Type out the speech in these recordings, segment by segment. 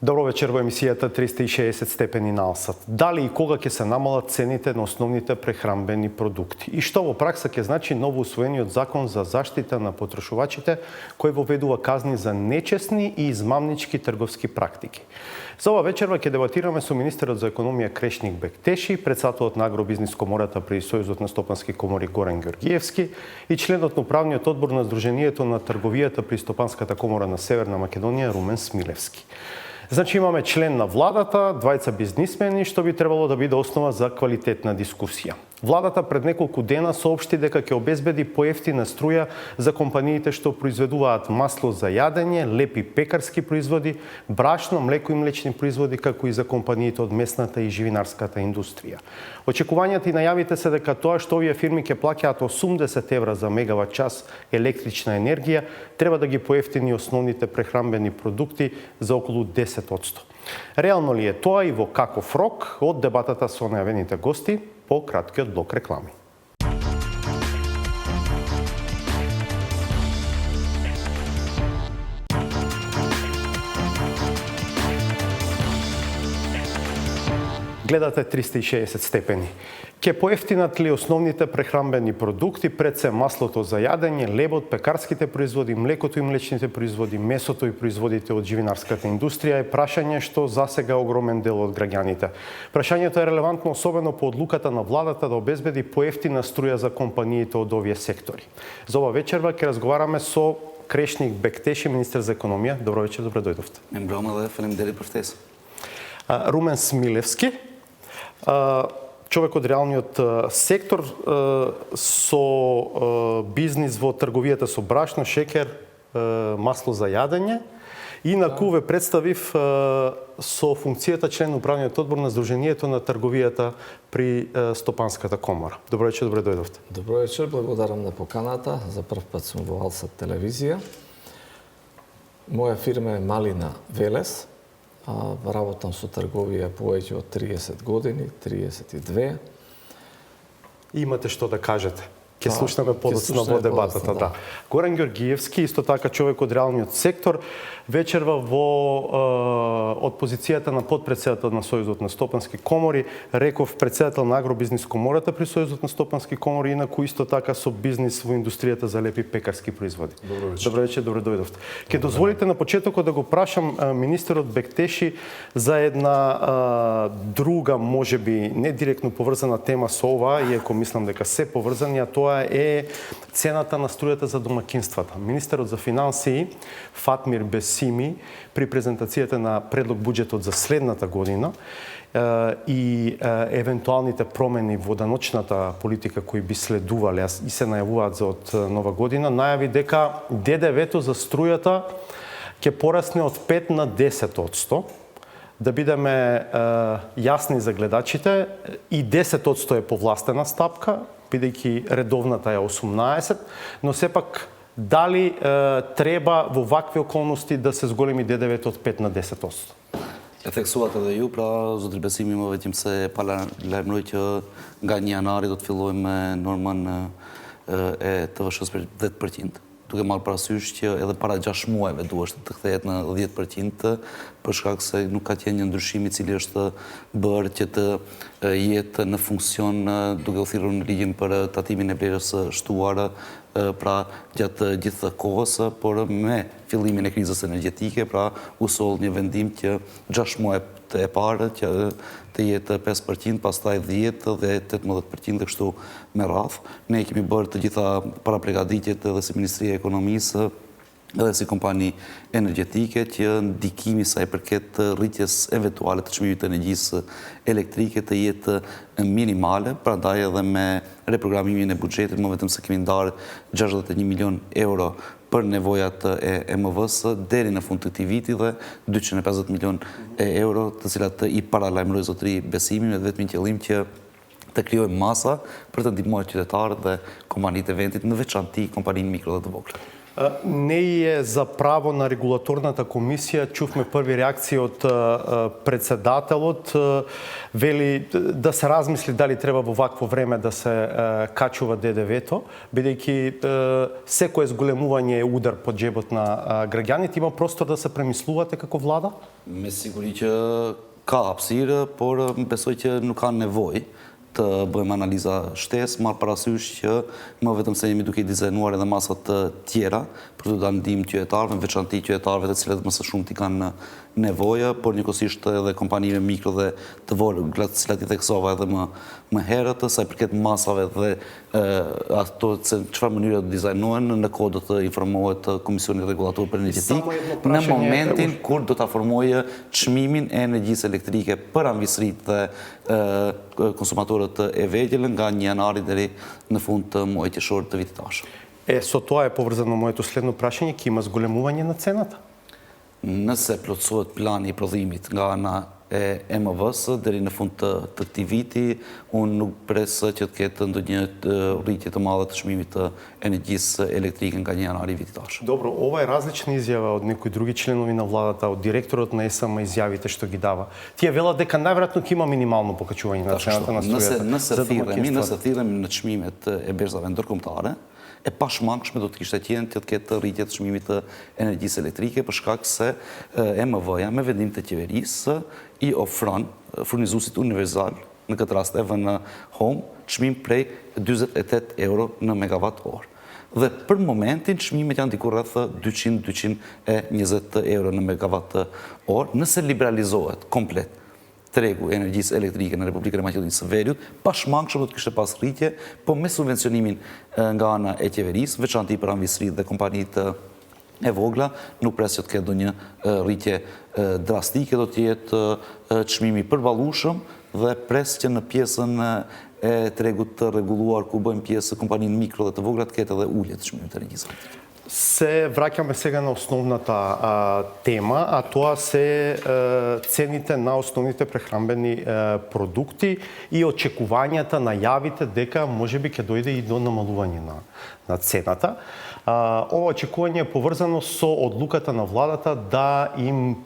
Добро вечер во емисијата 360 степени на Алсат. Дали и кога ќе се намалат цените на основните прехранбени продукти? И што во пракса ќе значи ново усвоениот закон за заштита на потрошувачите, кој воведува казни за нечесни и измамнички трговски практики? За ова вечерва ќе дебатираме со министерот за економија Крешник Бектеши, председателот на Агробизнис комората при Сојузот на стопански комори Горан Ѓоргиевски и членот на управниот одбор на Сдруженијето на трговијата при Стопанската комора на Северна Македонија Румен Смилевски. Значи имаме член на владата, двајца бизнисмени, што би требало да биде основа за квалитетна дискусија. Владата пред неколку дена соопшти дека ќе обезбеди поевтина струја за компаниите што произведуваат масло за јадење, лепи пекарски производи, брашно, млеко и млечни производи, како и за компаниите од месната и живинарската индустрија. Очекувањата и најавите се дека тоа што овие фирми ќе плаќаат 80 евра за мегават час електрична енергија, треба да ги поевтини основните прехранбени продукти за околу 10%. Реално ли е тоа и во каков рок? Од дебатата со најавените гости по краткиот блок реклами. Гледате 360 степени. Ке поевтинат ли основните прехранбени продукти, пред се маслото за јадење, лебот, пекарските производи, млекото и млечните производи, месото и производите од живинарската индустрија е прашање што засега огромен дел од граѓаните. Прашањето е релевантно особено по одлуката на владата да обезбеди поевтина струја за компаниите од овие сектори. За ова вечерва ќе разговараме со Крешник Бектеши, министер за економија. Добро вечер, добре дојдовте. Румен Смилевски, човек од реалниот сектор со бизнис во трговијата со брашно, шекер, масло за јадење. Инаку ве представив со функцијата член на управниот одбор на Сдруженијето на трговијата при Стопанската комора. Добро вечер, добре дојдовте. Добро вечер, благодарам на поканата. За прв пат сум во Алсат телевизија. Моја фирма е Малина Велес. Работам со трговија повеќе од 30 години, 32. Имате што да кажете? Ке слушнаме подоцна во дебатата, да. Горан Ѓоргиевски, исто така човек од реалниот сектор, вечерва од позицијата на подпредседател на Сојузот на стопански комори, реков председател на Агробизнис комората при Сојузот на стопански комори, инаку исто така со бизнис во индустријата за лепи пекарски производи. Добро вечер, добре дојдовте. Ке дозволите на почетокот да го прашам министерот Бектеши за една друга, можеби не директно поврзана тема со ова, иако мислам дека се поврзани, а тоа е цената на струјата за домакинствата. Министерот за финансии Фатмир Бесими при презентацијата на предлог буџетот за следната година и евентуалните промени во даночната политика кои би следувале и се најавуваат за од нова година, најави дека ДДВ-то за струјата ќе порасне од 5 на 10%. Да бидеме јасни за гледачите, и 10% е повластена стапка, бидејќи редовната е 18%, но сепак дали треба во вакви околности да се зголеми ДДВ-то од 5 на 10%? E theksuat edhe ju, pra zotri Besimi më vetëm se paralajmëroj që nga 1 janari do të fillojmë me normën e TVSH-s për 10%. Duke marrë parasysh që edhe para 6 muajve duhet të kthehet në 10% për shkak se nuk ka qenë një ndryshim i cili është bërë që të jetë në funksion duke u thirrur në ligjin për tatimin e vlerës së shtuar pra gjatë gjithë kohës, por me fillimin e krizës energjetike, pra u soll një vendim që 6 muaj e parë që të jetë 5%, pastaj 10 dhe 18% dhe kështu me radhë. Ne kemi bërë të gjitha parapregaditjet edhe si Ministria e Ekonomisë edhe si kompani energjetike që ndikimi sa i përket rritjes eventuale të çmimit të energjisë elektrike të jetë minimale, prandaj edhe me reprogramimin e buxhetit, më vetëm se kemi ndarë 61 milion euro për nevojat e MV-s deri në fund të këtij viti dhe 250 milion euro, të cilat i paralajmëroi zotëri Besimi me vetëm qëllim që të krijojmë masa për të ndihmuar qytetarët dhe kompanitë e vendit, në veçantë kompaninë mikro dhe të vogla. Не е за право на регулаторната комисија. Чувме први реакции од председателот. Вели да се размисли дали треба во вакво време да се качува ДДВ-то, бидејќи секое зголемување е удар по џебот на граѓаните. Има простор да се премислувате како влада? Me siguri që ka hapësirë, por besoj që nuk ka nevojë të bëjmë analiza shtesë, marr parasysh që më vetëm se jemi duke i dizajnuar edhe masat të tjera për të dhënë ndihmë qytetarëve, në veçanti qytetarëve të cilët më së shumti kanë nevojë, por njëkohësisht edhe kompanive mikro dhe të vogla, të cilat i theksova edhe më herët, sa i përket masave dhe ato se çfarë mënyre do dizajnohen, në kohë do të informohet Komisioni Rregullator për Energjetikë në momentin kur do ta formojë çmimin e energjisë elektrike për anëvisritë dhe konsumatorët e vegjël nga 1 janari deri në fund të muajit qershor të vitit tashëm. Со тоа е поврзано моето следно прашање, ќе има зголемување на цената? Nëse plotësohet plani i prodhimit nga ana e EMV-s deri në fund të këtij viti, unë nuk pres që të ketë ndonjë rritje të madhe të çmimit të energjisë elektrike nga 1 janari vitit tashëm. Добро, ова е различна изјава од некои други членови на владата, од директорот на ЕСМ изјавите што ги дава. Тие велат дека најверојатно ќе има минимално покачување на цената на струјата. Nëse thirremi në çmimet e berzave ndërkombëtare, e pashmangshme do të kishte qenë që të ketë rritje të çmimit të energjisë elektrike për shkak se EMV-ja me vendim të qeverisë i ofron furnizuesit universal, në këtë rast Evn Home, çmim prej 48 euro në megawatt orë. Dhe për momentin çmimet janë diku rreth 200-220 euro në megawatt orë. Nëse liberalizohet komplet tregu energjisë elektrike në Republikën e Maqedonisë së Veriut, pashmangshëm do të kishte pas rritje, po me subvencionimin nga ana e qeverisë, veçanti për anëvisritë dhe kompanitë e vogla, nuk pres që të ketë ndonjë rritje drastike, do të jetë çmimi përballueshëm dhe pres që në pjesën e tregut të rregulluar ku bëjmë pjesë kompaninë mikro dhe të vogla të ketë edhe ulje të çmimit të energjisë elektrike. Се враќаме сега на основната тема, а тоа се цените на основните прехранбени продукти и очекувањата, најавите дека можеби ќе дојде и до намалување на цената. Ова очекување е поврзано со одлуката на владата да им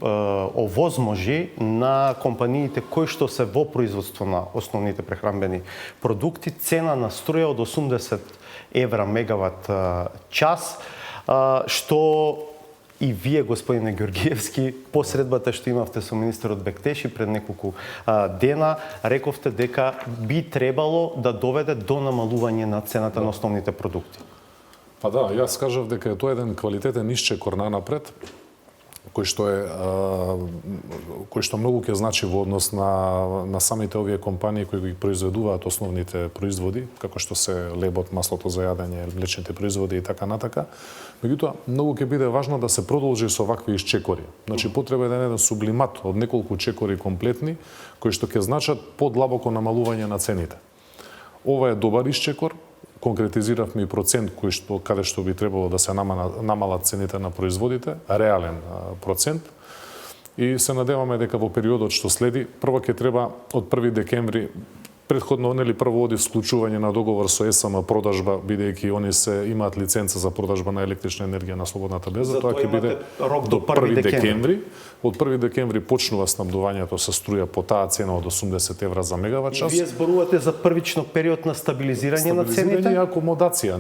овозможи на компаниите кои што се во производство на основните прехранбени продукти цена на струја од 80 евра мегават час, што и вие, господине Георгиевски, по средбата што имавте со министерот Бектеши пред неколку дена, рековте дека би требало да доведе до намалување на цената на основните продукти. Па да, јас кажав дека тоа е еден квалитетен исчекор напред, кој што многу ќе значи во однос на самите овие компании кои ги произведуваат основните производи, како што се лебот, маслото за јадење, млечните производи и така натака. Меѓутоа, многу ќе биде важно да се продолжи со вакви исчекори. Значи, потреба е еден сублимат од неколку чекори комплетни, кои што ќе значат подлабоко намалување на цените. Ова е добар исчекор, конкретизиравме и процент каде што би требало да се намалат цените на производите, реален процент. И се надеваме дека во периодот што следи, прво ќе треба од 1 декември, предходно прво оди склучување на договор со ЕСМ продажба, бидејќи они имаат лиценца за продажба на електрична енергија на слободната берза, тоа ќе биде рок до 1 декември. Од 1 декември почнува снабдувањето со струја по таа цена од 80 евра за мегават час. Вие зборувате за првично период на стабилизирање на цените? Стабилизирање и акомодација,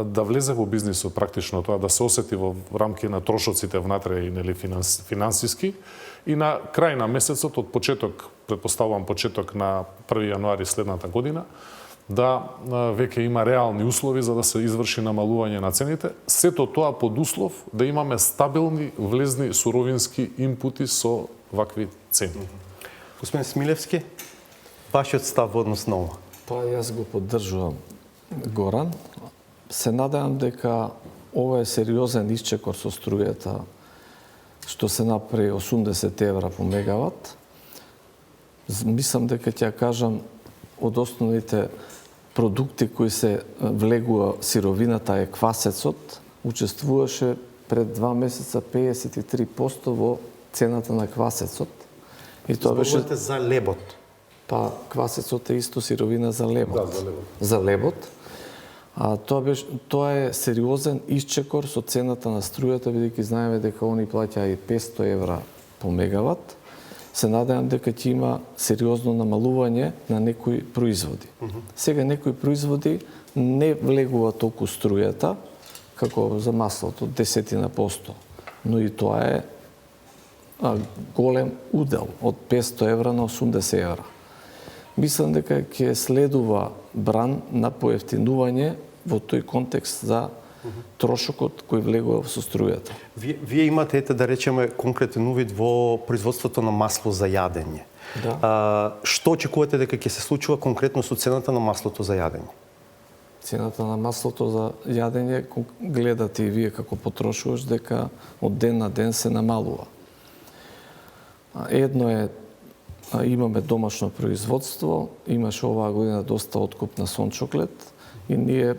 да влезе во бизнисот практично тоа, да се осети во рамки на трошоците внатре и финансиски. И на крај на месецот, од почеток, предпоставувам почеток на 1 јануари следната година, да веќе има реални услови за да се изврши намалување на цените. Сето тоа под услов да имаме стабилни влезни суровински инпути со вакви цени. Господин Смилевски, вашиот став во однос на ова? Па јас го поддржувам Горан. Се надевам дека ова е сериозен исчекор со струјата што се направи 80 евра по мегават. Мислам дека ќе кажам од основните продукти кои се влегува сировината е квасецот, учествуваше пред 2 месеца 53% во цената на квасецот. И тоа беше за лебот. Па квасецот е исто сировина за лебот. Да, за лебот. За лебот. Тоа е сериозен исчекор со цената на струјата, бидејќи знаеме дека они плаќаа и 500 евра по мегават. Се надевам дека ќе има сериозно намалување на некои производи. Сега некои производи не влегува толку струјата, како за маслото, 10%, но и тоа е голем удел од 500 евра на 80 евра. Мислам дека ќе следува бран на поевтинување во тој контекст за трошокот кој влегува со струјата. Вие имате, да речеме, конкретен увид во производството на масло за јадење. Да. Што очекувате дека ќе се случува конкретно со цената на маслото за јадење? Цената на маслото за јадење, гледате и вие како потрошувач, дека од ден на ден се намалува. Едно е, имаме домашно производство, имаше оваа година доста откуп на сончоклет и ние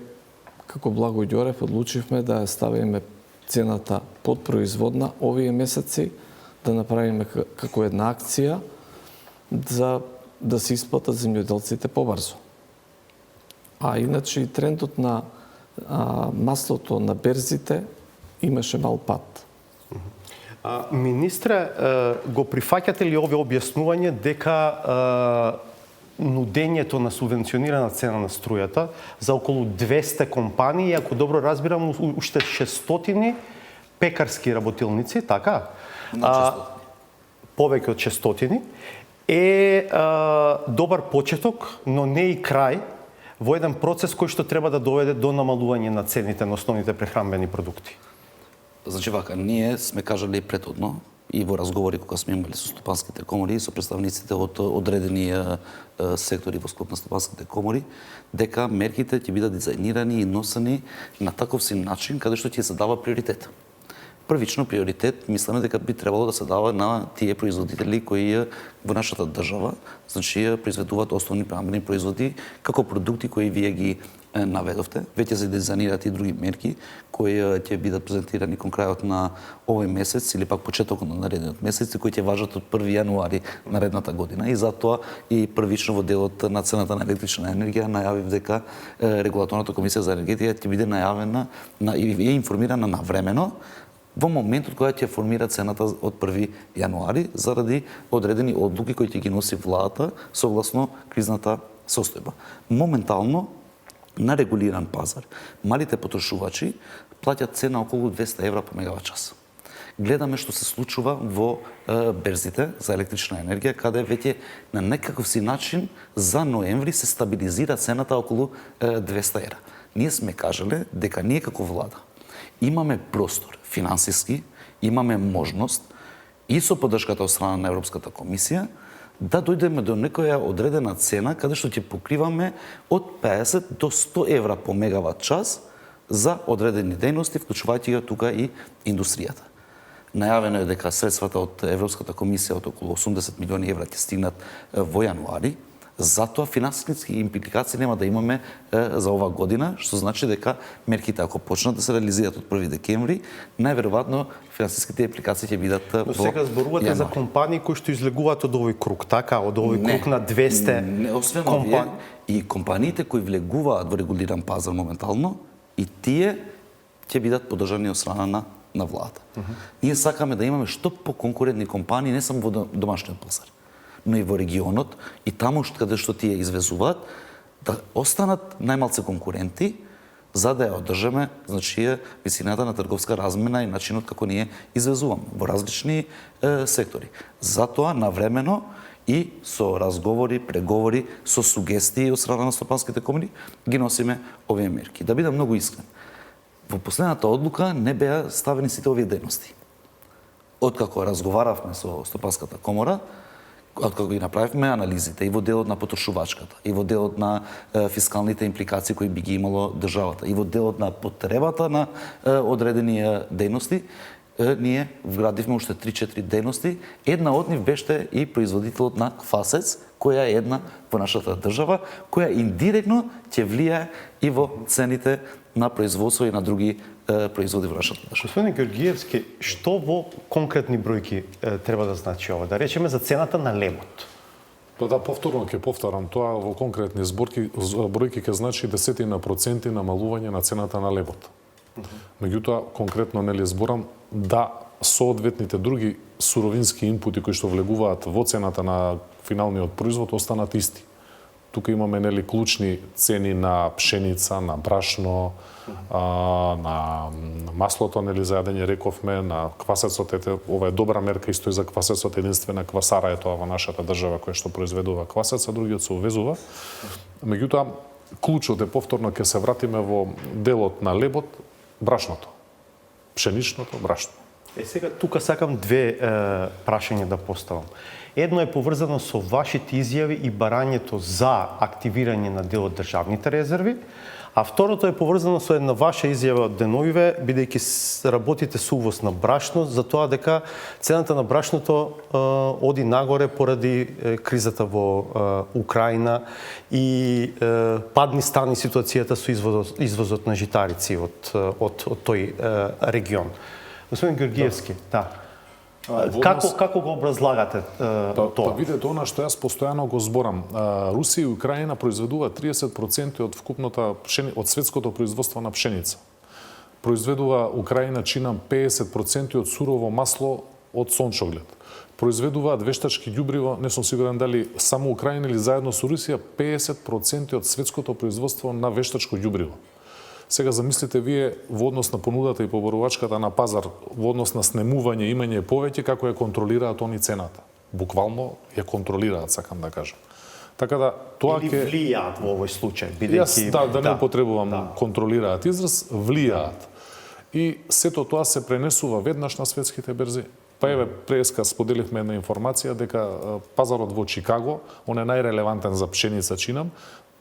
како Благој Ѓорев одлучивме да ја ставиме цената под производна овие месеци, да направиме како една акција за да се исплатат земјоделците побрзо. А иначе и трендот на маслото на берзите имаше мал пат. Министре, го прифаќате ли овие објаснување дека нудењето на субвенционирана цена на струјата за околу 200 компании, ако добро разбирам, уште 600 пекарски работилници, така? Повеќе од 600 е добар почеток, но не и крај во еден процес кој што треба да доведе до намалување на цените на основните прехранбени продукти. Значи вака, ние сме кажали претhodно и во разговори кога сме имали со стопанските комори и со представниците од одредени сектори во склоп на стопанските комори, дека мерките ќе бидат дизајнирани и носени на таков си начин каде што ќе се дава приоритет. Првично приоритет мислиме дека би требало да се дава на тие производители кои во нашата држава, значи произведуваат основни прехранбени производи како продукти кои вие ги наведовте. Веќе се дизајнираат и други мерки кои ќе бидат презентирани кон крајот на овој месец или пак почетокот на наредниот месец, кои ќе важат од 1 јануари наредната година и затоа и првично во делот на цената на електрична енергија најавив дека регулаторната комисија за енергетика ќе биде најавена и е информирана навремено во моментот кога ќе формира цената од 1 јануари заради одредени одлуки кои ќе ги носи владата согласно кризната состојба. Моментално на регулиран пазар малите потрошувачи плаќаат цена околу 200 евра по мегават час. Гледаме што се случува во берзите за електрична енергија, каде веќе на некаков си начин за ноември се стабилизира цената околу 200 евра. Ние сме кажале дека ние како влада имаме простор финансиски, имаме можност и со поддршката од страна на Европската комисија да дојдеме до некоја одредена цена каде што ќе покриваме од 50 до 100 евра по мегават час за одредени дејности, вклучувајќи ја тука и индустријата. Најавено е дека средствата од Европската комисија од околу 80 милиони евра ќе стигнат во јануари. Затоа финансиски импликации нема да имаме за оваа година, што значи дека мерките ако почнат да се реализираат од 1 декември, најверојатно финансиските импликации ќе бидат во Но сега зборувате за компании кои што излегуваат од овој круг, така, од овој круг на 200 не, освен овие, и компаниите кои влегуваат во регулиран пазар моментално, и тие ќе бидат поддржани од страна на владата. Ние сакаме да имаме што поконкурентни компании не само во домашниот пазар, но и во регионот и таму каде што тие извезуваат, да останат најмалце конкуренти, за да ја одржаме, значи, висината на трговска размена и начинот како ние извезуваме во различни сектори. Затоа навремено и со разговори, преговори, со сугестии од страна на стопанските комори ги носиме овие мерки. Да бидам многу искрен, во последната одлука не беа ставени сите овие дејности. Откако разговаравме со стопанската комора, откако ги направивме анализите и во делот на потрошувачката, и во делот на фискалните импликации кои би ги имало државата, и во делот на потребата на одредени дејности, ние вградивме уште 3-4 дејности. Една од нив беше и производителот на квасец, која е една во нашата држава, која индиректно ќе влијае и во цените на производство и на други производи во нашата држава. Господине Георгиевски, што во конкретни бројки треба да значи ова? Да речеме за цената на лебот. Тоа да повторно ќе повторам, тоа во конкретни бројки ќе значи десетина проценти намалување на цената на лебот. Меѓутоа, конкретно нели зборам да соодветните други суровински инпути кои што влегуваат во цената на финалниот производ останат исти. Тука имаме нели клучни цени на пшеница, на брашно, на маслото нели за јадење рековме, на квасецот, ова е добра мерка исто и за квасецот, единствена квасара е тоа во нашата држава која што произведува квасец, а другиот се увезува. Меѓутоа, клучот е повторно ќе се вратиме во делот на лебот, брашното. Пшеничното, брашно. Сега тука сакам две прашања да поставам. Едно е поврзано со вашите изјави и барањето за активирање на дел од државните резерви, а второто е поврзано со една ваша изјава од деновиве, бидејќи работите со увоз на брашно, за тоа дека цената на брашното оди нагоре поради кризата во Украина и падни стани ситуацијата со извозот на житарици од тој регион. Господин Георгиевски, да. Како го образлагате тоа? Видете, она што јас постојано го зборам. Русија и Украина произведува 30% од вкупната од светското производство на пшеница. Произведува Украина чинам 50% од сурово масло од сончоглед. Произведуваат вештачки ѓубриво, не сум сигурен дали само Украина или заедно со Русија, 50% од светското производство на вештачко ѓубриво. Сега замислите вие во однос на понудата и поборувачката на пазар, во однос на снемување, имање повеќе, како ја контролираат они цената. Буквално ја контролираат, сакам да кажам. Така да тоа или влијаат во овој случај, бидејќи да не употребувам контролираат израз, влијаат. И сето тоа се пренесува веднаш на светските берзи. Па еве преска споделивме една информација дека пазарот во Чикаго, он е најрелевантен за пшеница чинам,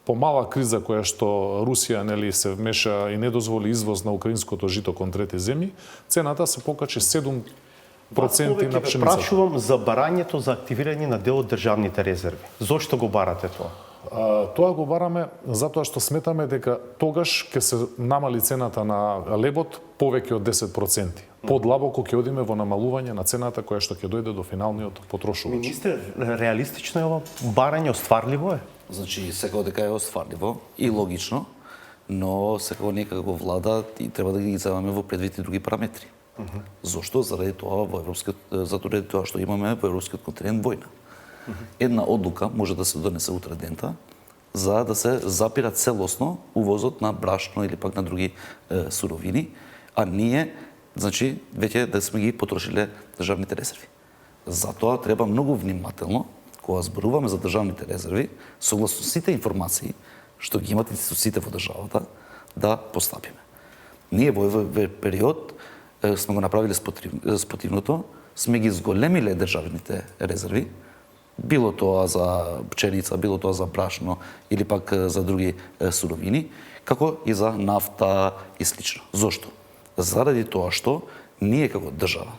по мала криза која што Русија нели се вмеша и не дозволи извоз на украинското жито кон трети земји, цената се покачи 7% на пшеницата. Прашувам за барањето за активирање на дел од државните резерви. Зошто го барате тоа? Тоа го бараме затоа што сметаме дека тогаш ќе се намали цената на лебот повеќе од 10%. Подлабоко ќе одиме во намалување на цената која што ќе дојде до финалниот потрошувач. Министре, реалистично е ова барање, остварливо е? Значи, секако дека е остварливо и логично, но секако ние како влада и треба да ги земаме во предвид и други параметри. Зошто? Заради тоа заради тоа што имаме во европскиот континент војна. Една одлука може да се донесе утре дента за да се запира целосно увозот на брашно или пак на други суровини, а ние, значи, веќе да сме ги потрошиле државните резерви. Затоа треба многу внимателно кога зборуваме за државните резерви, согласно сите информации што ги имат институциите во државата, да постапиме. Ние во овој период сме го направиле спротивното, сме ги зголемиле државните резерви, било тоа за пченица, било тоа за брашно или пак за други суровини, како и за нафта и слично. Зошто? Заради тоа што ние како држава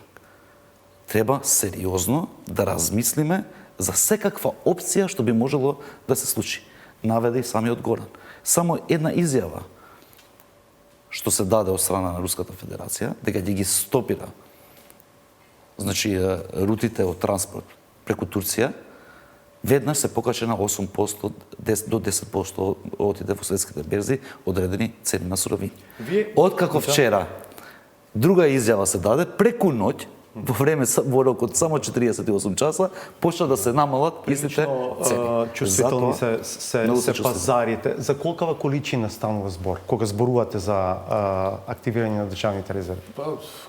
треба сериозно да размислиме за секаква опција што би можело да се случи. Наведе и самиот Горан. Само една изјава што се даде од страна на Руската Федерација, дека ги стопира значи рутите од транспорт преку Турција, веднаш се покаче на 8% до 10% отиде во светските берзи одредени цени на суровини. Откако вчера друга изјава се даде, преку ноќ, во време во рок од само 48 часа почна да се намалат истите цени. Чувствителни се пазарите. За колкава количина станува збор кога зборувате за активирање на државните резерви?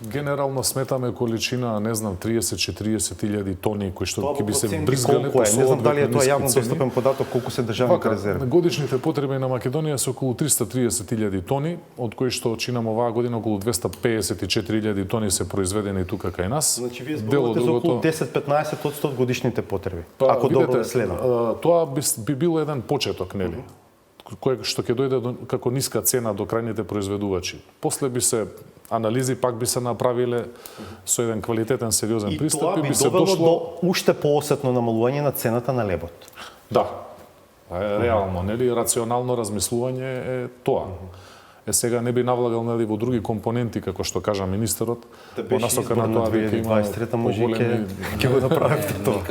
Генерално сметаме количина, не знам, 30-40 илјади тони кои што ќе би се бризгале по соодветни. Не знам дали е тоа јавно достапен податок колку се државните резерви. Годишните потреби на Македонија се околу 330 илјади тони, од кои што чинам оваа година околу 254 илјади тони се произведени тука кај нас. Значи вие зборувате за околу 10-15% од годишните потреби. Ако видите, добро следам. Тоа би бил еден почеток, нели? Кој што ќе дојде како ниска цена до крајните произведувачи. После би се анализи пак би се направиле со еден квалитетен сериозен пристап и би се дошло до уште поосетно намалување на цената на лебот. Да. Реално, нели, рационално размислување е тоа. Сега не би навлагал нели во други компоненти како што кажа министерот, Да по беше насока избор на на тоа дека има 2023 може и поголеми ќе го направите тоа.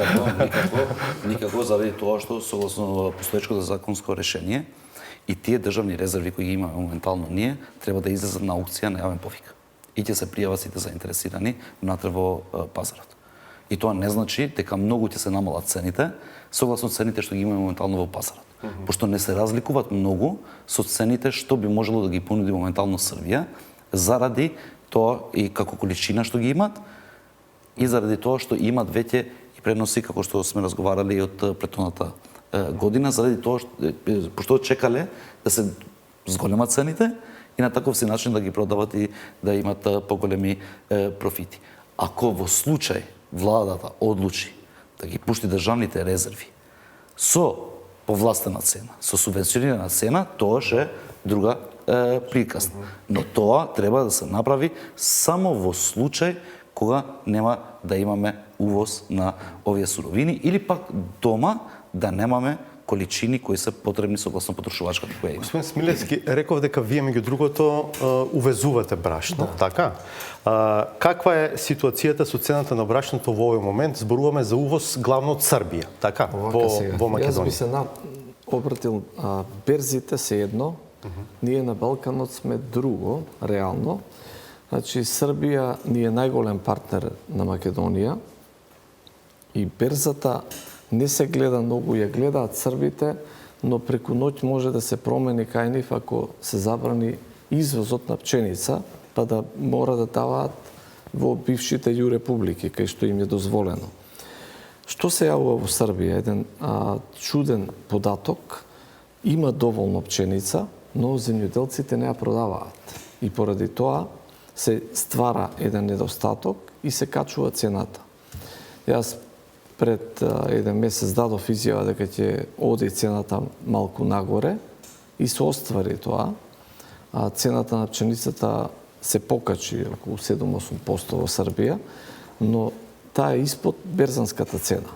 Никако заради тоа што согласно постоечкото законско решение и тие државни резерви кои ги имаме моментално ние треба да излезат на аукција на јавен повик. И ќе се пријават сите заинтересирани внатре во пазарот. И тоа не значи дека многу ќе се намалат цените согласно цените што ги имаме моментално во пазарот. Пошто не се разликуваат многу со цените што би можело да ги понуди моментално Србија заради тоа и како количина што ги имат и заради тоа што имат веќе и преноси како што сме разговарали и од претходната година, заради тоа пошто чекале да се зголемат цените и на таков си начин да ги продават и да имат поголеми профити. Ако во случај владата одлучи да ги пушти државните резерви со повластена цена, со субвенционирана цена, тоа е друга приказна. Но тоа треба да се направи само во случај кога нема да имаме увоз на овие суровини или пак дома да немаме количини кои се потребни согласно потрошувачката која има. Господин Смилевски, реков дека вие меѓу другото увезувате брашно, така? Каква е ситуацијата со цената на брашното во овој момент? Зборуваме за увоз главно од Србија, така? Во Македонија. Јас би се обратил, берзите се едно, ние на Балканот сме друго, реално. Значи, Србија ни е најголем партнер на Македонија и берзата не се гледа многу, ја гледаат србите, но преку ноќ може да се промени кај нив ако се забрани извозот на пченица, па да мора да даваат во бившите ју републики, кај што им е дозволено. Што се јавува во Србија? Еден чуден податок, има доволно пченица, но земјоделците не ја продаваат. И поради тоа се ствара еден недостаток и се качува цената. Јас пред еден месец дадов изјава дека ќе оди цената малку нагоре и се оствари тоа. Цената на пченицата се покачи околу 7-8% во Србија, но таа е испод берзанската цена.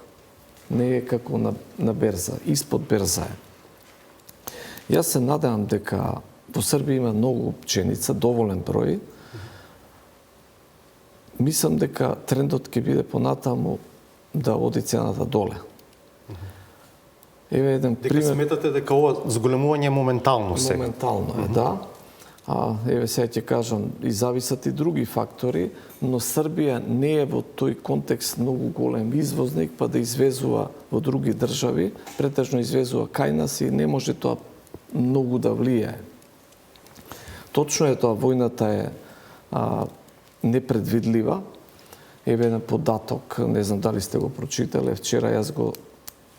Не е како на берза, испод берза е. Јас се надевам дека во Србија има многу пченица, доволен број. Мислам дека трендот ќе биде понатаму да оди цената доле. Еве еден пример. Дека сметате дека ова зголемување е моментално сега? Моментално е, да. Еве сега ќе кажам, и зависат и други фактори, но Србија не е во тој контекст многу голем извозник, па да извезува во други држави, претежно извезува кај нас и не може тоа многу да влијае. Точно е тоа, војната е непредвидлива. Еве еден податок, не знам дали сте го прочитале, вчера јас го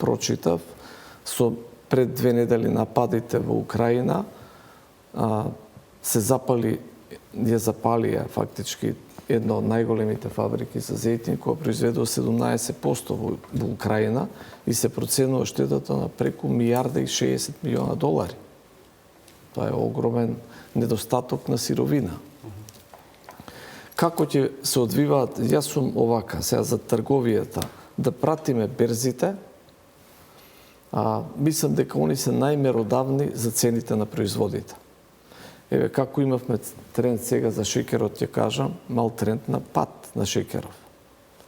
прочитав, со пред 2 недели нападите во Украина, се ја запалија фактички една од најголемите фабрики за зејтин, која произведува 17% во Украина и се проценува штетата на преку $1,60 милиона. Тоа е огромен недостаток на сировина. Како ќе се одвиваат, јас сум овака, сега за трговијата, да пратиме берзите, мислам дека они се најмеродавни за цените на производите. Еве, како имавме тренд сега за шеќерот, ќе кажам, мал тренд на пат на шеќеров.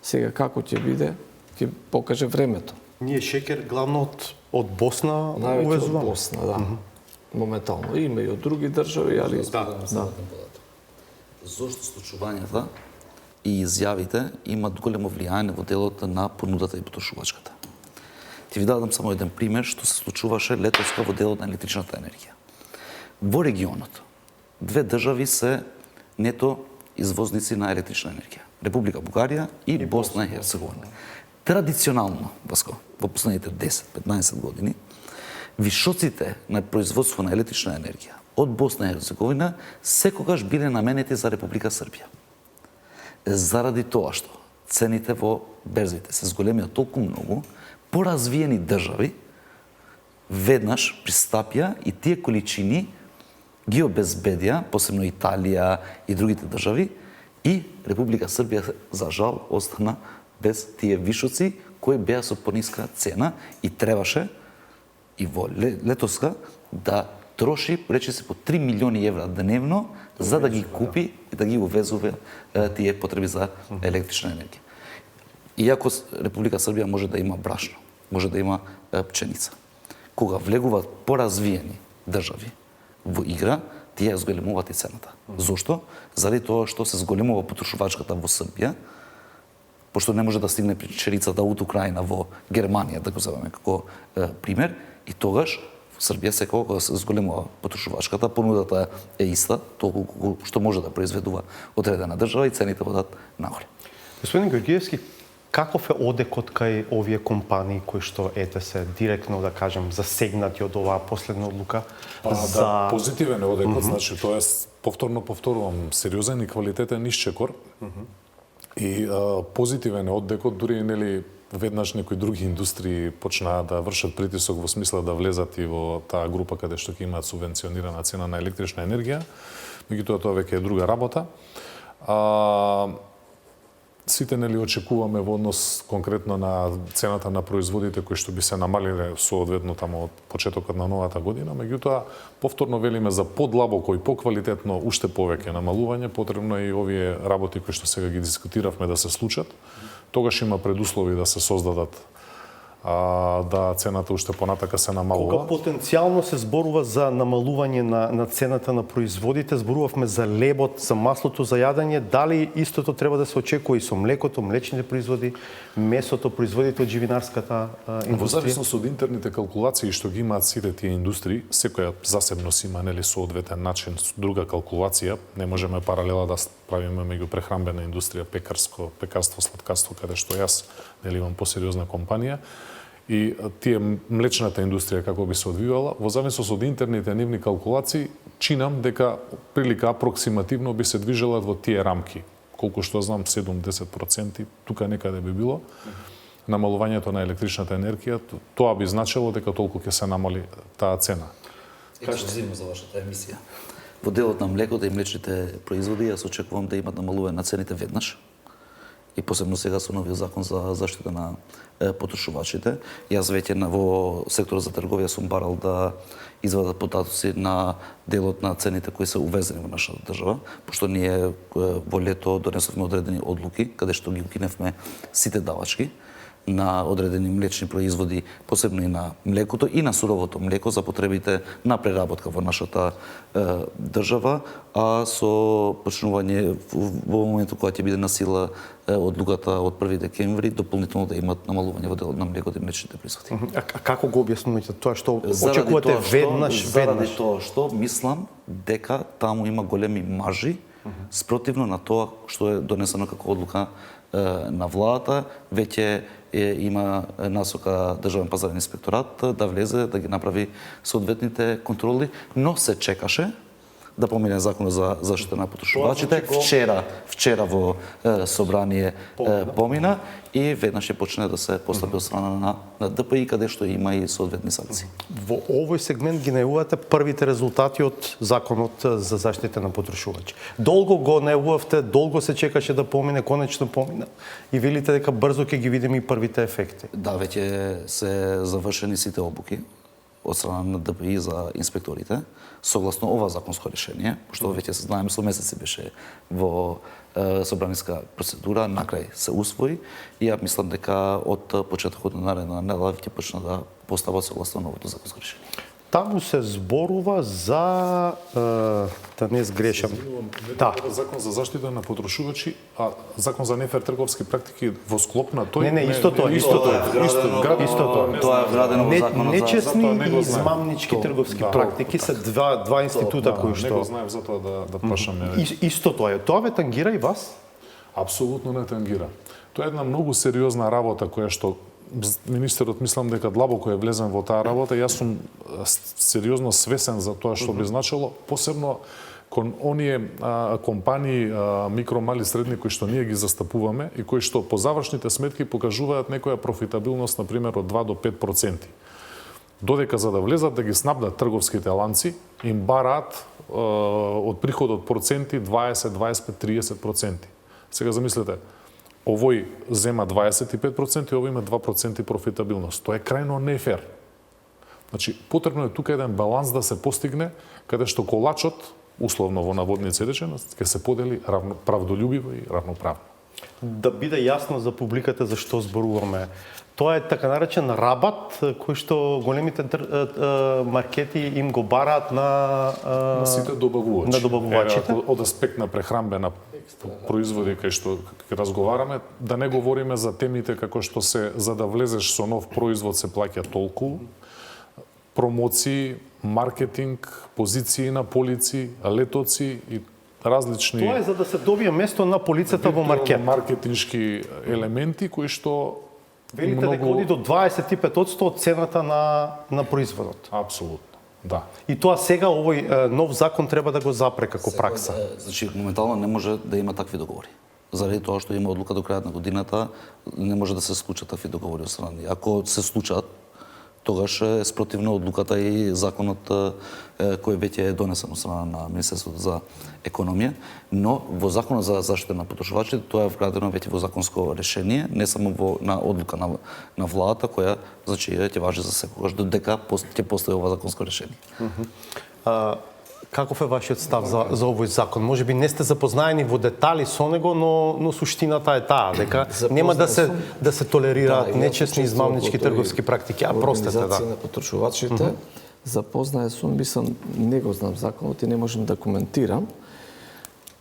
Сега како ќе биде, ќе покаже времето. Ние шеќер главно од Босна Највеќе увезуваме. од Босна, да. Моментално. Има и од други држави, али... Да. Зошто случувањата и изјавите имат големо влијање во делот на понудата и потрошувачката. Ти ви дадам само еден пример што се случуваше летоска во делот на електричната енергија. Во регионот, 2 држави се нето извозници на електрична енергија. Република Бугарија и Босна и Херцеговина. Традиционално, Васко, во последните 10-15 години, вишоците на производство на електрична енергија од Босна и Херцеговина секогаш биле наменети за Република Србија. Заради тоа што цените во берзите се зголемија толку многу, поразвиени држави веднаш пристапија и тие количини ги обезбедија, посебно Италија и другите држави, и Република Србија, за жал, остана без тие вишоци кои беа со пониска цена и требаше и во летоска да троши, речиси по 3 милиони евра дневно за да ги купи и да ги увезува тие потреби за електрична енергија. Иако Република Србија може да има брашно, може да има пченица. Кога влегуваат поразвиени држави во игра, тие ја зголемуваат и цената. Зошто? Заради тоа што се зголемува потрошувачката во Србија, пошто не може да стигне пченицата од Украина во Германија, да го земеме како пример, и тогаш во Србија секогаш кога се зголемува потрошувачката, понудата е иста, толку што може да произведува одредена држава и цените водат нагоре. Господин Георгиевски, каков е одекот кај овие компании кои што се директно, да кажем, засегнати од оваа последна одлука? Да, позитивен е одекот, значи тоа е повторувам, сериозен и квалитетен исчекор. И позитивен е одекот, дури нели веднаш некои други индустрии почнаа да вршат притисок во смисла да влезат и во таа група каде што ќе имаат субвенционирана цена на електрична енергија. Меѓутоа тоа веќе е друга работа. Сите нели очекуваме во однос конкретно на цената на производите кои што би се намалиле соодветно таму од почетокот на новата година, меѓутоа повторно велиме за подлабоко и поквалитетно уште повеќе намалување, потребно е и овие работи кои што сега ги дискутиравме да се случат. Тогаш има предуслови да се создадат да цената уште понатака се намалува. Кога потенцијално се зборува за намалување на цената на производите, зборувавме за лебот, за маслото за јадење, дали истото треба да се очекува и со млекото, млечните производи, месото, производите од живинарската индустрија? Во зависност од интерните калкулации што ги имаат сите тие индустрии, секоја засебно си има нели соодветен начин, друга калкулација, не можеме паралела да правиме меѓу прехранбена индустрија, пекарство, сладкарство, каде што јас нели имам посериозна компанија, и тие млечната индустрија како би се одвивала, во зависност од интерните нивни калкулации, чинам дека прилика апроксимативно би се движела во тие рамки. Колку што знам, 7-10%, тука некаде би било. Намалувањето на електричната енергија, тоа би значило дека толку ќе се намали таа цена. Ексклузивно за вашата емисија. Во делот на млекото и млечните производи, јас очекувам да имат намалување на цените веднаш. И посебно сега со новиот закон за заштита на потрошувачите. Јас веќе во секторот за трговија сум барал да извадат податоци на делот на цените кои се увезени во нашата држава, пошто ние во лето донесовме одредени одлуки, каде што ги укиневме сите давачки на одредени млечни производи, посебно и на млекото и на суровото млеко за потребите на преработка во нашата држава, а со почнување во моментот кога ќе биде на сила одлуката од 1 декември, дополнително да имат намалување во делот на млекото и млечните производи. А како го објаснувате тоа што очекувате веднаш? Заради тоа што мислам дека таму има големи маржи, спротивно на тоа што е донесено како одлука на владата, веќе има насока Државен пазарен инспекторат да влезе, да ги направи соодветните контроли, но се чекаше да помине законот за заштита на потрошувачите. Вчера во собрание помина и веднаш ќе почне да се постапи од страна на ДПИ, каде што има и соодветни санкции. Во овој сегмент ги најавувате првите резултати од законот за заштита на потрошувачи. Долго го најавувавте, долго се чекаше да помине, конечно помина и велите дека брзо ќе ги видиме и првите ефекти. Да, веќе се завршени сите обуки од страна на ДПИ за инспекторите, согласно ова законско решение, пошто веќе се знаеме со месеци беше во собраниска процедура, накрај се усвои и ја мислам дека од почетокот на наредна недела ќе почна да постават согласно новото законско решение. Таму се зборува за да не сгрешам. Да. Закон за заштита на потрошувачи, а закон за нефер трговски практики во склоп на тој. Не, истото. Тоа е вградено во законот за нечесни и измамнички трговски практики се два института кои што. Не го знаев затоа да прашаме. Истото е. Тоа ве тангира и вас? Апсолутно не тангира. Тоа е една многу сериозна работа која што министерот мислам дека длабоко е влезен во таа работа. Јас сум сериозно свесен за тоа што би значило, посебно кон оние компании, микро, мали, средни, кои што ние ги застапуваме и кои што по завршните сметки покажуваат некоја профитабилност, например, од 2 до 5%. Додека за да влезат да ги снабдат трговските ланци, им бараат од приходот проценти 20, 25, 30%. Сега замислете, овој зема 25%, овој има 2% профитабилност. Тоа е крајно нефер. Значи, потребно е тука еден баланс да се постигне, каде што колачот, условно во наводници речено, ќе се подели правдолюбиво и равноправно. Да биде јасно за публиката за што зборуваме. Тоа е така наречен рабат кој што големите маркети им го бараат на сите добавувачи. На добавувачите. Од аспект на прехрамбена производи кај што разговараме, да не говориме за темите како што се за да влезеш со нов производ се плаќа толку, промоции, маркетинг, позиции на полици, летоци и различни. Тоа е за да се добие место на полицата во маркет. Маркетиншки елементи кои што Велите дека оди до 25% од цената на производот. Апсолутно, да. И тоа сега овој нов закон треба да го запре како пракса. Значи, моментално не може да има такви договори. Заради тоа што има одлука до крајот на годината, не може да се случат такви договори од страна. Ако се случат, тогаш е спротивно одлуката и законот кој веќе е донесен од страна на Министерството за економија, но во законот за заштита на потрошувачите тоа е вградено веќе во законско решение, не само на одлука на владата која значи ќе важи за секогаш додека ќе постои ова законско решение. Каков е вашиот став за овој закон? Може би не сте запознаени во детали со него, но суштината е таа, дека нема да се толерираат нечесни измамнички трговски практики. Простете, Организација на потрошувачите, запознае сум, мислам, не го знам законот и не можем да коментирам.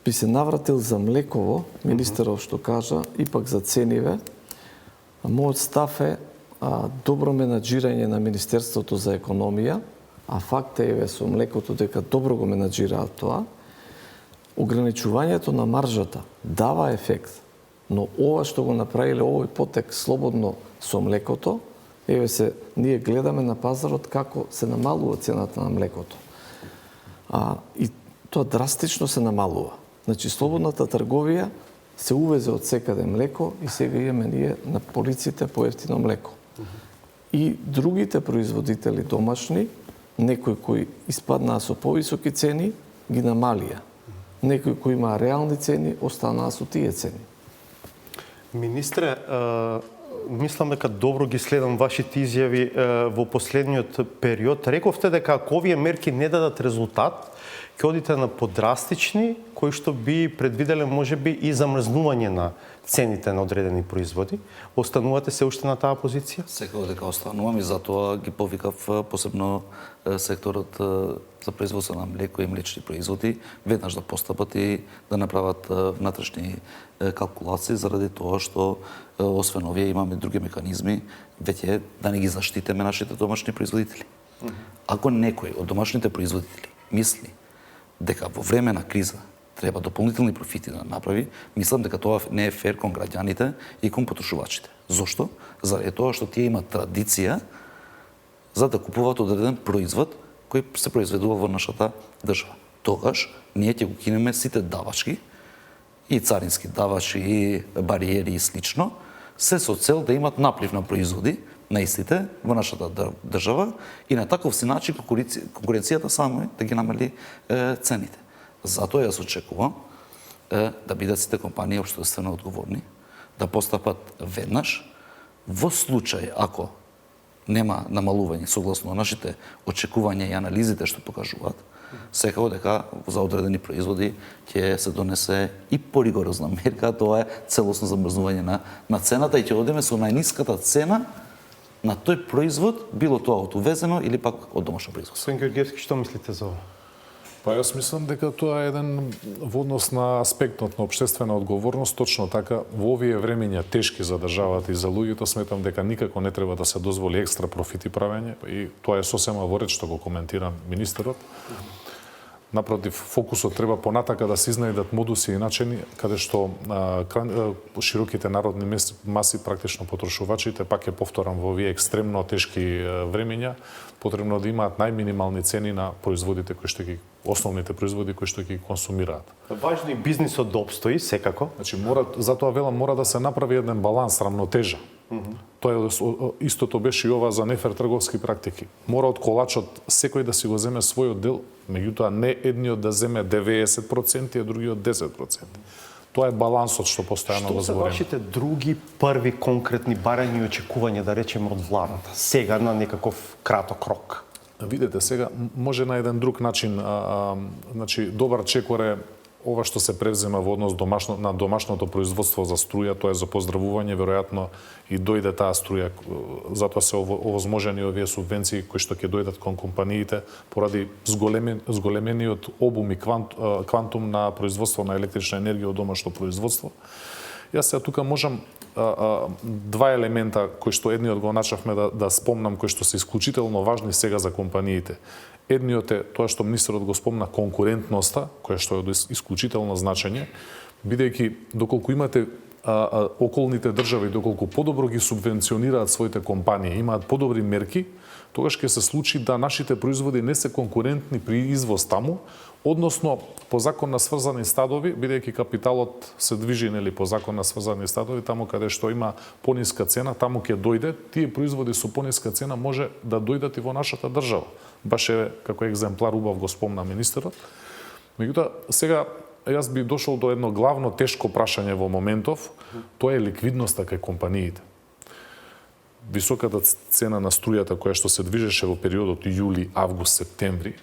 Би се навратил за млеково, министерот што кажа, ипак за цениве. Мојот став е добро менаџирање на Министерството за економија, а факт е со млекото дека добро го менаџираат тоа. Ограничувањето на маржата дава ефект, но ова што го направиле овој потек слободно со млекото, ние гледаме на пазарот како се намалува цената на млекото. И тоа драстично се намалува. Значи, слободната трговија се увезе од секаде млеко и сега имаме ние на полиците поевтино млеко. И другите производители домашни, некои кои испаднаа со повисоки цени, ги намалија. Некои кои имаа реални цени, останаа со тие цени. Министре, мислам дека добро ги следам вашите изјави во последниот период. Рековте дека ако овие мерки не дадат резултат, ќе одите на подрастични, кои што би предвиделе можеби и замрзнување на цените на одредени производи. Останувате се уште на таа позиција? Секако дека останувам и затоа ги повикав посебно секторот за производство на млеко и млечни производи веднаш да постапат и да направат внатрешни калкулации заради тоа што освен овие имаме други механизми веќе да не ги заштитиме нашите домашни производители. Ако некој од домашните производители мисли дека во време на криза треба дополнителни профити да направи, мислам дека тоа не е фер кон граѓаните и кон потрошувачите. Зошто? Заради тоа што тие имаат традиција за да купуваат одреден производ кој се произведува во нашата држава. Тогаш ние ќе го кинеме сите давачки и царински давачи и бариери и слично, се со цел да имат наплив на производи на истите во нашата држава и на таков си начин конкуренцијата само да ги намали цените. Затоа јас очекувам да бидат сите компании општествено одговорни, да постапат веднаш во случај ако нема намалување согласно нашите очекувања и анализите што покажуваат, секако дека за одредени производи ќе се донесе и поригорозна мерка, тоа е целосно замрзнување на цената и ќе одиме со најниската цена на тој производ, било тоа од увезено или пак од домашно производство. Господин Георгиевски, што мислите за ова? Па јас мислам дека тоа е еден во однос на аспектот на општествена одговорност, точно така во овие времења тешки за државата и за луѓето, сметам дека никако не треба да се дозволи екстра профити правење и тоа е сосема во ред што го коментира министерот. Напротив, фокусот треба понатака да се изнајдат модуси и начини каде што широките народни маси, практично потрошувачите, пак ќе повторам во овие екстремно тешки времења, потребно да имаат најминимални цени на производите кои што ги основните производи кои што ги консумираат. Важно и бизнисот да обстои секако. Значи затоа велам мора да се направи еден баланс, рамнотежа. Тоа е истото беше и ова за нефер трговски практики. Мора од колачот секој да си го земе својот дел, меѓутоа не едниот да земе 90%, а другиот 10%. Тоа е балансот што постојано го Што се збориме. вашите други први конкретни барања и очекувања, да речеме, од владата? Сега на некаков краток рок. Видете, сега може на еден друг начин, значи добар чекор е ова што се превзема во однос на домашното производство за струја, тоа е за поздравување, веројатно и дојде таа струја, затоа се овозможени овие субвенции кои што ќе дојдат кон компаниите поради зголемениот обум и квантум на производство на електрична енергија од домашно производство. Јас сега тука можам два елемента кои што едниот го начавме да спомнам, кои што се исклучително важни сега за компаниите. Едниот е тоа што министерот го спомна, конкурентноста, која што е од исклучително значење, бидејќи доколку имате околните држави, доколку подобро ги субвенционираат своите компании, имаат подобри мерки, тогаш ќе се случи да нашите производи не се конкурентни при извоз таму, односно по закон на сврзани стадови, бидејќи капиталот се движи нели по закон на сврзани стадови, таму каде што има пониска цена, таму ќе дојде, тие производи со пониска цена може да дојдат и во нашата држава. Баш е како екземплар убав го спомна министерот. Меѓутоа, сега јас би дошол до едно главно тешко прашање во моментов, тоа е ликвидноста кај компаниите. Високата цена на струјата која што се движеше во периодот јули, август, септември,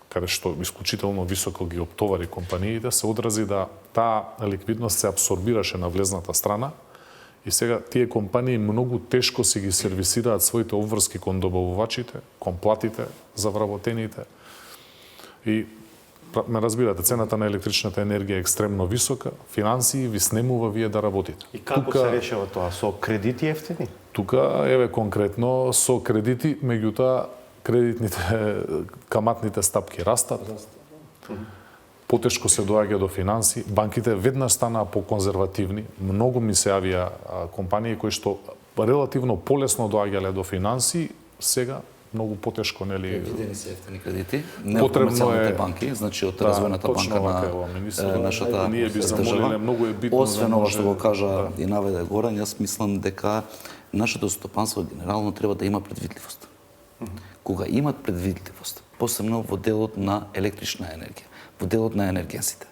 каде што исклучително високо ги оптовари компаниите, се одрази да таа ликвидност се абсорбираше на влезната страна и сега тие компании многу тешко си ги сервисираат своите обврски кон добавувачите, кон платите за вработените. И ме разбирате, цената на електричната енергија е екстремно висока, финансии ви снемува вие да работите. И како се решава тоа? Со кредити ефтини? Тука, еве конкретно, со кредити, меѓутоа, кредитните, каматните стапки растат. Потешко се доаѓа до финанси. Банките веднаш станаа поконзервативни. Многу ми се јавија компании кои што релативно полесно доаѓале до финанси, сега многу потешко, нели? Видени се ефтини кредити, не од комерцијалните банки, значи од развојната банка на нашата ние би замолиле, многу е битно. Освен ова што го кажа и наведе Горан, јас мислам дека нашето стопанство генерално треба да има предвидливост. Кога имат предвидливост, посебно во делот на електрична енергија, во делот на енергенсите.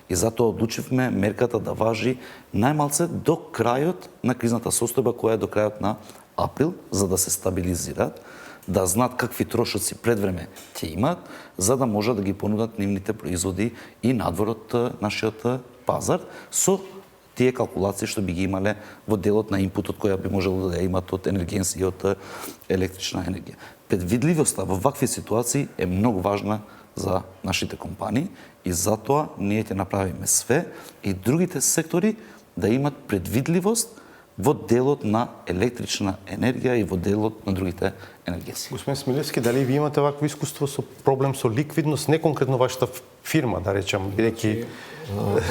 И затоа одлучивме мерката да важи најмалце до крајот на кризната состојба, која е до крајот на април, за да се стабилизираат, да знаат какви трошоци пред време ќе имаат, за да можат да ги понудат нивните производи и надвор од нашиот пазар со тие калкулации што би ги имале во делот на инпутот која би можело да ја имат од енергенси и од електрична енергија. Предвидливоста во вакви ситуации е многу важна за нашите компании и затоа ние ќе направиме све и другите сектори да имат предвидливост во делот на електрична енергија и во делот на другите енергенси. Господин Смилевски, дали ви имате вакво искуство со проблем со ликвидност, не конкретно вашата фирма, да речем, бидејќи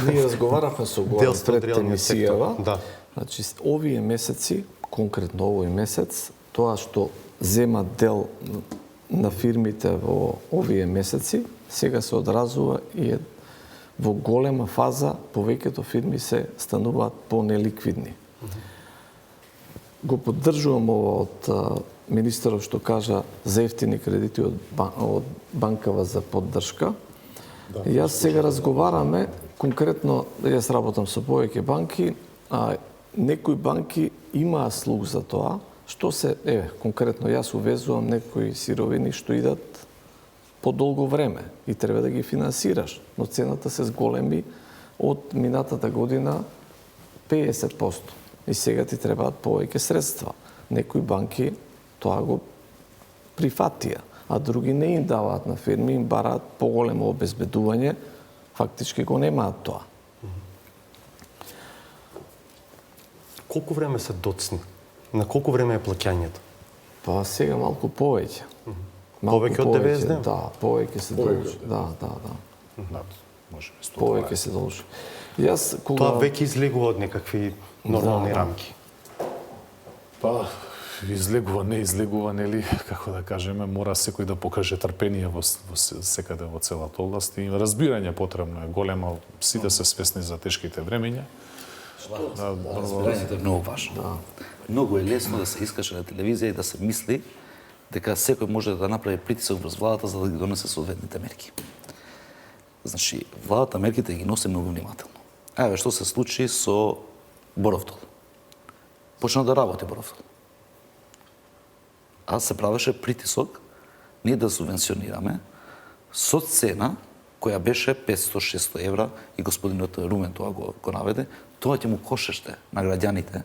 ние разговаравме со Горан пред емисијава. Да. Значи, овие месеци, конкретно овој месец, тоа што зема дел на фирмите во овие месеци, сега се одразува и во голема фаза повеќето фирми се стануваат по-неликвидни. Го поддржувам ова од министерот што кажа за ефтини кредити од банкава за поддршка. Јас сега разговараме, конкретно, јас работам со повеќе банки, а некои банки имаа слух за тоа, што се, конкретно јас увезувам некои сировини што идат подолго време и треба да ги финансираш, но цената се зголеми од минатата година 50%. И сега ти требаат повеќе средства. Некои банки тоа го прифатија, а други не им даваат на фирми, им бараат поголемо обезбедување, фактички го немаат тоа. Колку време се доцни? На колку време е плаќањето? Па сега малку повеќе. Повеќе од 90 дена? Да, повеќе се должи. Да. Може би 120. Повеќе се должи. Јас кога Тоа веќе излегува од некакви нормални рамки. Па, излегува, не излегува, нели, како да кажеме, мора секој да покаже трпение во секаде во целата област и разбирање потребно е големо, сите се свесни за тешките времења. Разбирањето е многу важно. Многу е лесно да се искаше на телевизија и да се мисли дека секој може да направи притисок врз владата за да ги донесе соодветните мерки. Значи, владата мерките ги носи многу внимателно. Еве што се случи со Боровтол. Почна да работи Боровтол. А се правеше притисок ние да субвенционираме со цена која беше 500-600 евра и господинот Румен тоа го наведе, тоа ќе му кошеше на граѓаните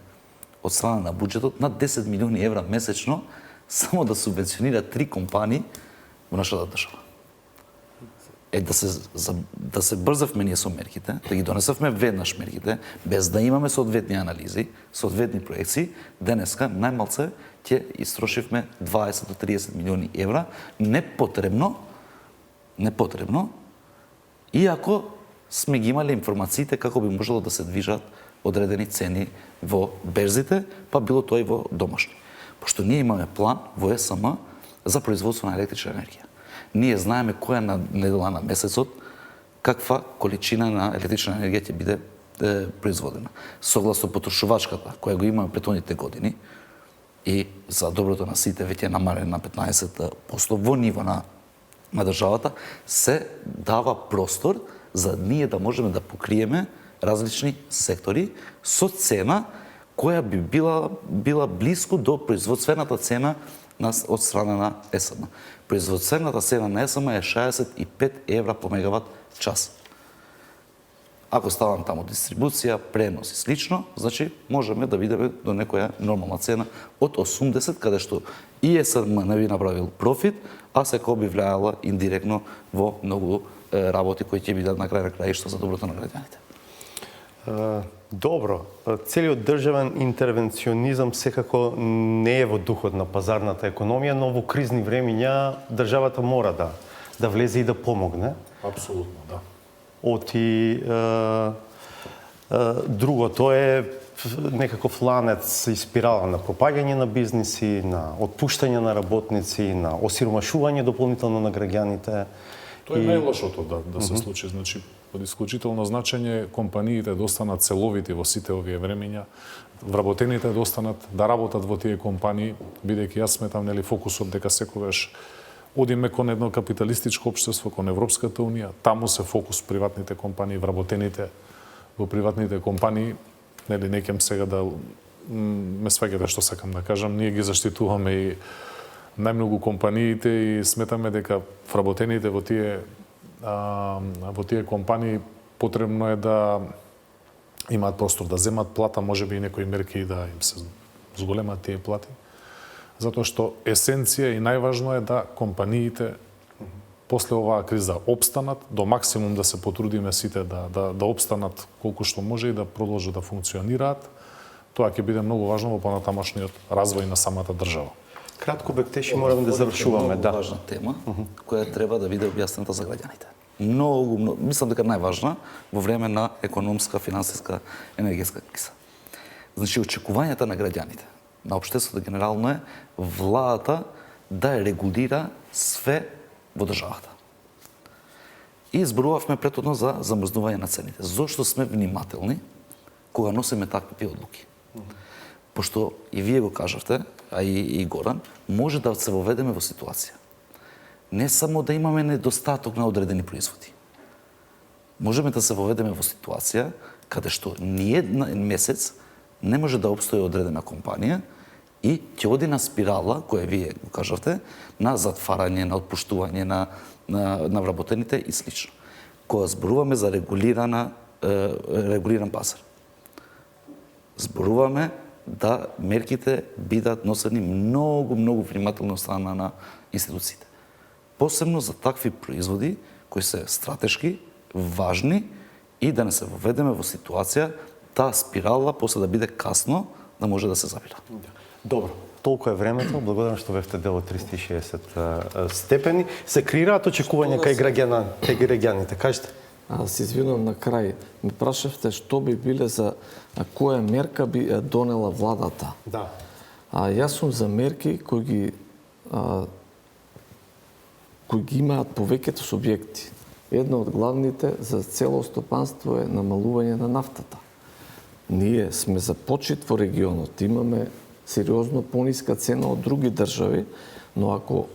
од страна на буџетот над 10 милиони евра месечно само да субвенционира 3 компании во нашата држава. Да се брзавме ние со мерките, да ги донесавме веднаш мерките, без да имаме соодветни анализи, соодветни проекции, денеска најмалце ќе истрошивме 20 до 30 милиони евра непотребно, иако сме ги имале информациите како би можело да се движат одредени цени во берзите, па било тоа и во домашни. Пошто ние имаме план во ЕСМ за производство на електрична енергија. Ние знаеме која недела на месецот каква количина на електрична енергија ќе биде производена. Согласно потрошувачката која го имаме претходните години и за доброто на сите веќе е намалена на 15% во ниво на државата, се дава простор за ние да можеме да покриеме различни сектори со цена која би била близко до производствената цена од страна на ЕСМ. Производствената цена на ЕСМ е 65 евра по мегават час. Ако ставам таму дистрибуција, пренос и слично, значи можеме да бидеме до некоја нормална цена од 80, каде што и ЕСМ не би направил профит, а секој би влијала индиректно во многу работи кои ќе бидат на крај на краишта за доброто на граѓаните. Добро, целиот државен интервенционизам секако не е во духот на пазарната економија, но во кризни времиња државата мора да влезе и да помогне. Апсолутно, да. Оти другото е некаков ланец и спирала на пропаѓање на бизниси, на отпуштање на работници, на осиромашување дополнително на граѓаните. Тоа е најлошото да се случи. Значи, од исклучително значење компаниите да останат целовити во сите овие времења, вработените да останат да работат во тие компании, бидејќи јас сметам фокусот дека секогаш одиме кон едно капиталистичко општество, кон Европската унија, таму се фокус приватните компании, вработените во приватните компании, не ќем сега да ме сваќате што сакам да кажам, ние ги заштитуваме и најмногу компаниите и сметаме дека вработените во тие компании потребно е да имаат простор да земат плата, можеби и некои мерки да им се зголемат тие плати. Затоа што есенција и најважно е да компаниите после оваа криза обстанат, до максимум да се потрудиме сите да обстанат колку што може и да продолжат да функционираат. Тоа ќе биде многу важно во понатамошниот развој на самата држава. Кратко, Бектеши, мораме да завршуваме. Многу важна тема, која треба да биде објаснета за граѓаните. Многу, мислам дека најважна во време на економска, финансиска, енергетска криза. Значи, очекувањата на граѓаните, на општеството генерално е владата да регулира све во државата. И зборувавме претhodно за замрзнување на цените. Зошто сме внимателни кога носиме такви одлуки? Пошто и вие го кажавте, а и Горан, може да се воведеме во ситуација. Не само да имаме недостаток на одредени производи. Можеме да се воведеме во ситуација каде што ниеден месец не може да обстои одредена компанија и ќе оди на спирала, која вие го кажавте, на затварање, на отпуштување на вработените и слично. Кога зборуваме за регулиран пазар. Зборуваме да мерките бидат носени многу внимателно од страна на институциите. Посебно за такви производи кои се стратешки, важни и да не се воведеме во ситуација таа спирала после да биде касно да може да се забира. Добро, толку е времето. Благодарам што бевте дел од 360 степени. Се креираат очекувања кај граѓаните. Кажете. Се извинувам на крај. Ме прашавте што би биле за која мерка би донела владата. Да. Јас сум за мерки кои ги имаат повеќето субјекти. Една од главните за цело стопанство е намалување на нафтата. Ние сме за почит во регионот. Имаме сериозно пониска цена од други држави, но ако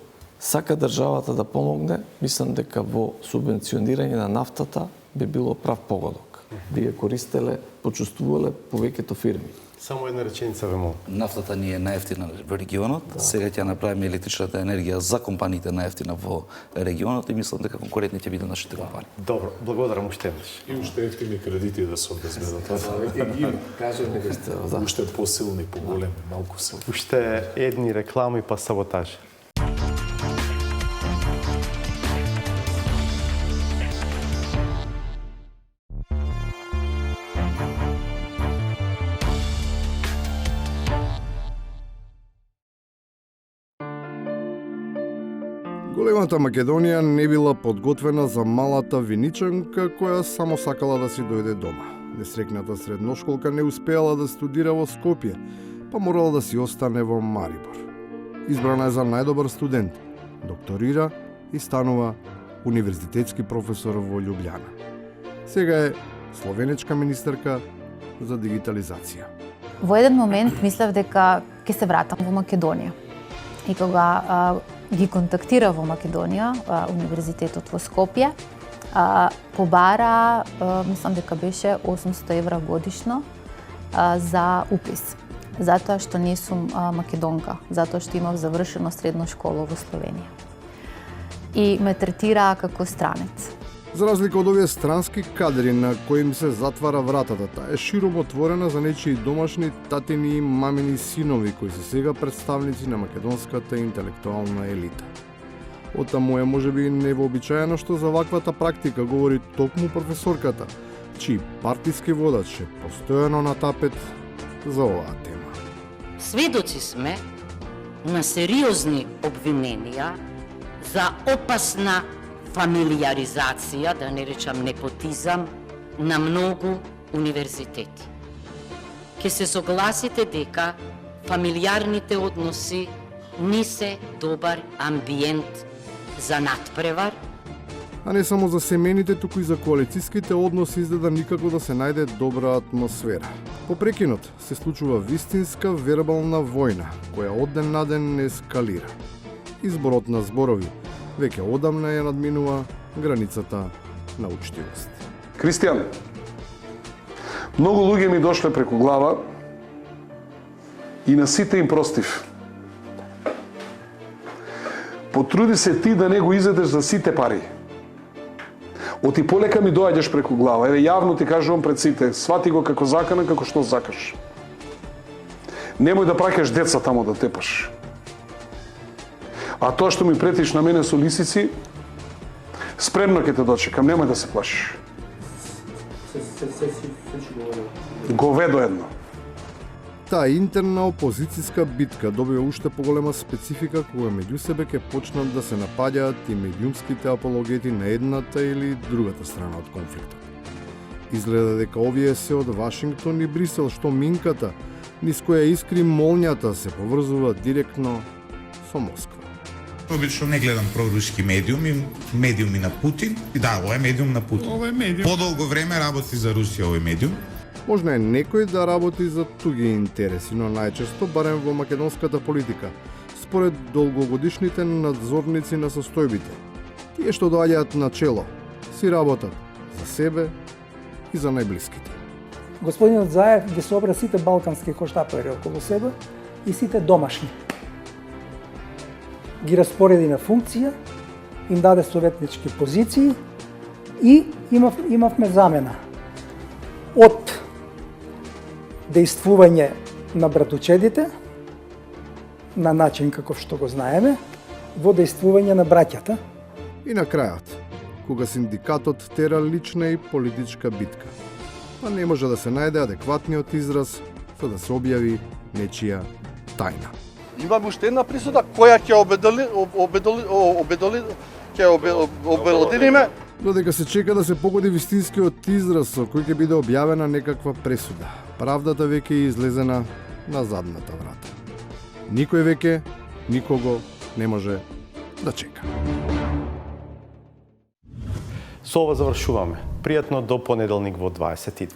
сака државата да помогне, мислам дека во субвенционирање на нафтата би било прав погодок. би ја користеле, почувствувале повеќето фирми. Само една реченица ве молам. Нафтата ни е најефтина во регионот. Сега ќе направиме електричната енергија за компаниите најефтина во регионот и мислам дека конкурентни ќе бидат нашите компании. Добро, благодарам уште еднаш. И уште ефтини кредити да се обезбедат. Кажете ми сте, да. Уште посилни, поголеми, малку се. Уште едни реклами па саботажи. Големата Македонија не била подготвена за малата виничанка која само сакала да си дојде дома. Несрекната средношколка не успеала да студира во Скопје, па морала да си остане во Марибор. Избрана е за најдобар студент, докторира и станува универзитетски професор во Љубљана. Сега е словенечка министерка за дигитализација. Во еден момент мислев дека ќе се вратам во Македонија. И кога ги контактира во Македонија, универзитетот во Скопје, побара, мислам дека беше 800 евра годишно за упис. Затоа што не сум македонка, затоа што имав завршено средно школо во Словенија. И ме третираа како странец. За разлика од овие странски кадри на кои им се затвара вратата, таа е широко отворена за нечии домашни татини и мамини синови кои се сега представници на македонската интелектуална елита. Отаму е можеби невообичаено што за ваквата практика говори токму професорката, чиј партиски водач е постојано на тапет за оваа тема. Сведоци сме на сериозни обвиненија за опасна фамилиаризација, да не речам непотизам, на многу универзитети. Ке се согласите дека фамилиарните односи не се добар амбиент за надпревар, А не само за семените, туку и за коалициските односи изгледа никако да се најде добра атмосфера. По прекинот се случува вистинска вербална војна, која од ден на ден ескалира. Изборот на зборови веќе одамна ја надминува границата на учтивост. Кристијан, многу луѓе ми дошле преку глава и на сите им простив. Потруди се ти да не го изедеш за сите пари. Оти полека ми доаѓаш преку глава. Еве јавно ти кажувам пред сите, свати го како закана, како што закаш. Немој да праќаш деца тамо да тепаш. А тоа што ми претиш на мене со лисици, спремно ќе те дочекам, немој да се плашиш. Говедо едно. Таа интерна опозицијска битка добива уште поголема специфика кога меѓу себе ќе почнат да се напаѓаат и медиумските апологети на едната или другата страна од конфликтот. Изгледа дека овие се од Вашингтон и Брисел, што минката, низ која искри молњата, се поврзува директно со Москва. Обично не гледам проруски медиуми на Путин. Да, ова е медиум на Путин. Ова е медиум. Подолго време работи за Русија овој медиум. Можно е некој да работи за туги интереси, но најчесто, барем во македонската политика, според долгогодишните надзорници на состојбите, тие што доаѓаат на чело, си работат за себе и за најблиските. Господинот Заев ги собра сите балкански хоштапери околу себе и сите домашни. Ги распореди на функција, им даде советнички позиции и имавме замена од дејствување на братучедите на начин каков што го знаеме, во дејствување на браќата. И на крајот, кога синдикатот тера лична и политичка битка, па не може да се најде адекватниот израз за да се објави нечија тајна. Имаме уште една присуда која ќе обелодениме. Додека се чека да се погоди вистинскиот израз со кој ќе биде објавена некаква пресуда, правдата веќе е излезена на задната врата. Никој веќе никого не може да чека. Со ова завршуваме. Пријатно до понеделник во 22.